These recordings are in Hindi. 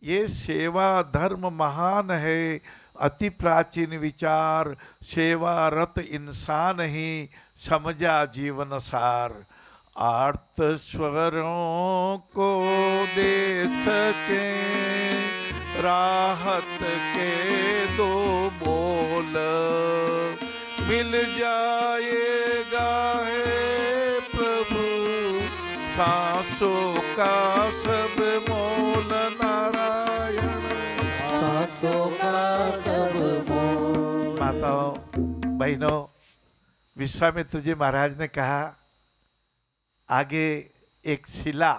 ये सेवा धर्म महान है, अति प्राचीन विचार, सेवा रत इंसान ही समझा जीवन सार। आर्त स्वरों को दे सके राहत के दो बोल, मिल जाएगा है प्रभु सांसों का सब मोल। नारायण सांसों का सब मोल। माताओं बहनों, विश्वामित्र जी महाराज ने कहा आगे एक शिला,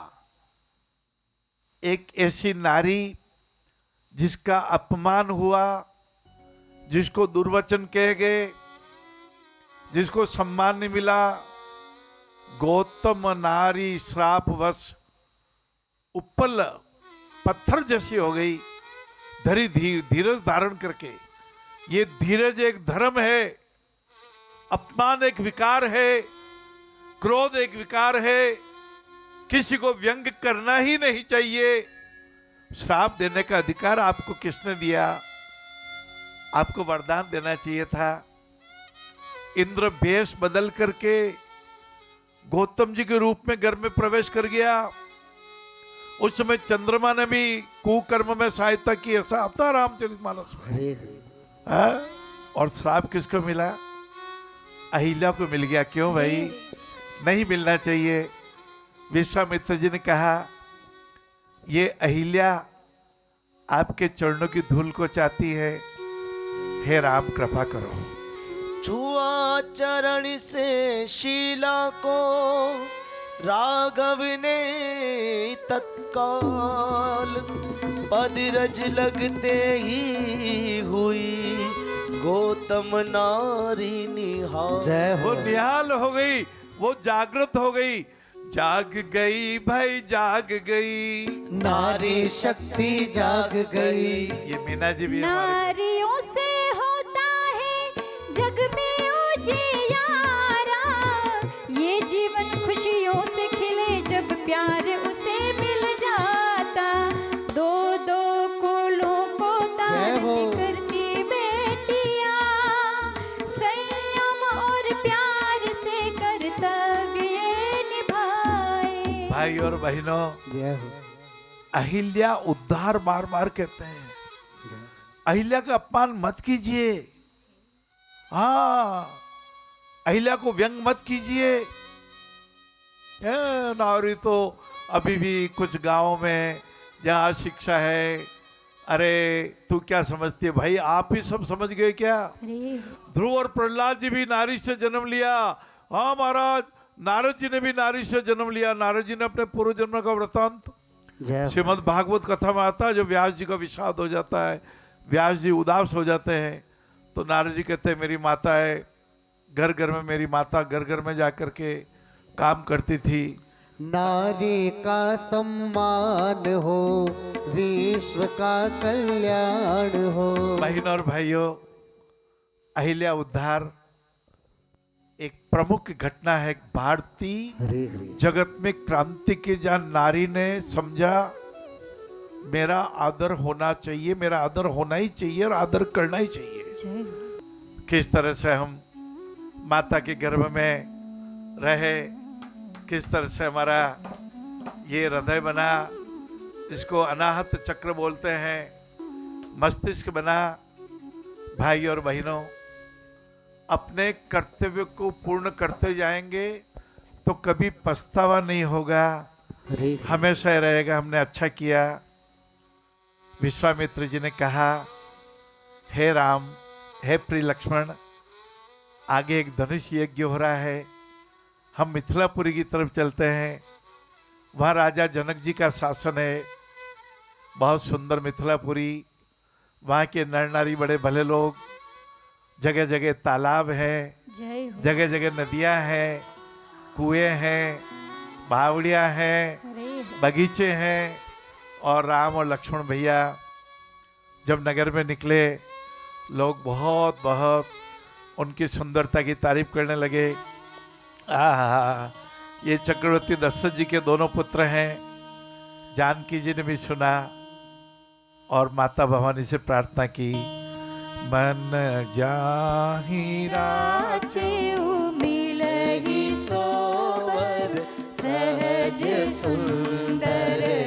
एक ऐसी नारी जिसका अपमान हुआ, जिसको दुर्वचन कहे गए, जिसको सम्मान नहीं मिला, गौतम नारी श्रापवश उपल पत्थर जैसी हो गई। धीरज धारण करके, ये धीरज एक धर्म है, अपमान एक विकार है, क्रोध एक विकार है, किसी को व्यंग करना ही नहीं चाहिए। श्राप देने का अधिकार आपको किसने दिया? आपको वरदान देना चाहिए था। इंद्र भेष बदल करके गौतम जी के रूप में घर में प्रवेश कर गया। उस समय चंद्रमा ने भी कुकर्म में सहायता की, ऐसा आता रामचरितमानस में। और श्राप किसको मिला? अहिल्या को मिल गया। क्यों भाई? नहीं मिलना चाहिए। विश्वामित्र जी ने कहा ये अहिल्या आपके चरणों की धूल को चाहती है, हे राम कृपा करो। छुआ चरण से शीला को राघव ने तत्काल, पदरज लगते ही हुई गौतम नारी निहाल। वो निहाल हो गई, वो जागृत हो गई। जाग गई भाई जाग गई, नारी शक्ति जाग गई। ये मीना जी भी हमारे नारियों से होता है जग में उजियारा, ये जीवन खुशियों से खिले जब प्यार उसे मिल जाता। दो दो कुलों को तारने करती बेटियां, संयम और प्यार से कर्तव्य निभाए। भाई और बहनों, अहिल्या उद्धार बार बार कहते हैं। अहिल्या का अपमान मत कीजिए। हाँ, अहिल्या को व्यंग मत कीजिए। नारी तो अभी भी कुछ गांव में जहाँ शिक्षा है, अरे तू क्या समझती है भाई? आप ही सब समझ गए क्या? ध्रुव और प्रहलाद जी भी नारी से जन्म लिया। हाँ महाराज, नारद जी ने भी नारी से जन्म लिया। नारद जी ने अपने पूर्व जन्म का वृतांत श्रीमद् भागवत कथा में आता है। जब व्यास जी का विषाद हो जाता है, व्यास जी उदास हो जाते हैं, तो नारद जी कहते हैं मेरी माता है, घर घर में मेरी माता घर घर में जाकर के काम करती थी। नारी का सम्मान हो, विश्व का कल्याण हो। बहनों और भाइयों, अहिल्या उद्धार एक प्रमुख घटना है। भारतीय जगत में क्रांति की जहाँ नारी ने समझा मेरा आदर होना चाहिए, मेरा आदर होना ही चाहिए और आदर करना ही चाहिए। किस तरह से हम माता के गर्भ में रहे, किस तरह से हमारा ये हृदय बना, इसको अनाहत चक्र बोलते हैं, मस्तिष्क बना। भाई और बहनों, अपने कर्तव्य को पूर्ण करते जाएंगे तो कभी पछतावा नहीं होगा, हमेशा रहेगा हमने अच्छा किया। विश्वामित्र जी ने कहा हे राम, हे प्रिय लक्ष्मण, आगे एक धनुष यज्ञ हो रहा है, हम मिथिलापुरी की तरफ चलते हैं। वहाँ राजा जनक जी का शासन है, बहुत सुंदर मिथिलापुरी। वहाँ के नर नारी बड़े भले लोग, जगह जगह तालाब हैं, जगह जगह नदियाँ हैं, कुएं हैं, बावड़ियाँ हैं, बगीचे हैं। और राम और लक्ष्मण भैया जब नगर में निकले, लोग बहुत बहुत उनकी सुंदरता की तारीफ करने लगे। ये चक्रवर्ती दशरथ जी के दोनों पुत्र हैं। जानकी जी ने भी सुना, और माता भवानी से प्रार्थना की, मन जाहि राचे मिलहि सोबर सहज सुंदर